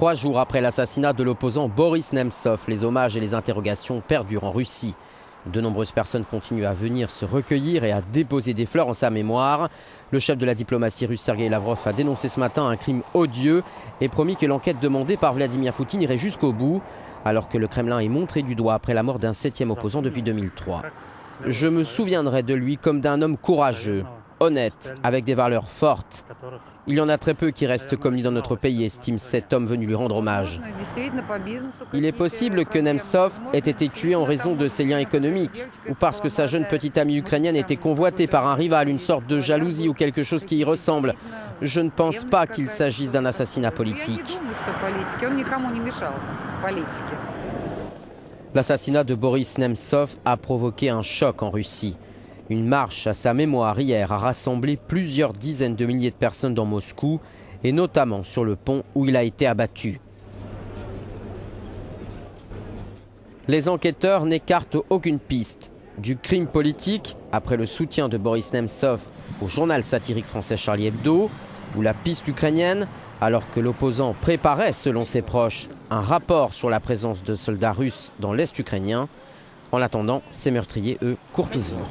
3 jours après l'assassinat de l'opposant Boris Nemtsov, les hommages et les interrogations perdurent en Russie. De nombreuses personnes continuent à venir se recueillir et à déposer des fleurs en sa mémoire. Le chef de la diplomatie russe, Sergueï Lavrov, a dénoncé ce matin un crime odieux et promis que l'enquête demandée par Vladimir Poutine irait jusqu'au bout, alors que le Kremlin est montré du doigt après la mort d'un 7e opposant depuis 2003. Je me souviendrai de lui comme d'un homme courageux, honnête, avec des valeurs fortes. Il y en a très peu qui restent comme lui dans notre pays, estime cet homme venu lui rendre hommage. Il est possible que Nemtsov ait été tué en raison de ses liens économiques, ou parce que sa jeune petite amie ukrainienne était convoitée par un rival, une sorte de jalousie ou quelque chose qui y ressemble. Je ne pense pas qu'il s'agisse d'un assassinat politique. L'assassinat de Boris Nemtsov a provoqué un choc en Russie. Une marche à sa mémoire hier a rassemblé plusieurs dizaines de milliers de personnes dans Moscou, et notamment sur le pont où il a été abattu. Les enquêteurs n'écartent aucune piste. Du crime politique, après le soutien de Boris Nemtsov au journal satirique français Charlie Hebdo, ou la piste ukrainienne, alors que l'opposant préparait, selon ses proches, un rapport sur la présence de soldats russes dans l'Est ukrainien. En attendant, ces meurtriers, eux, courent toujours.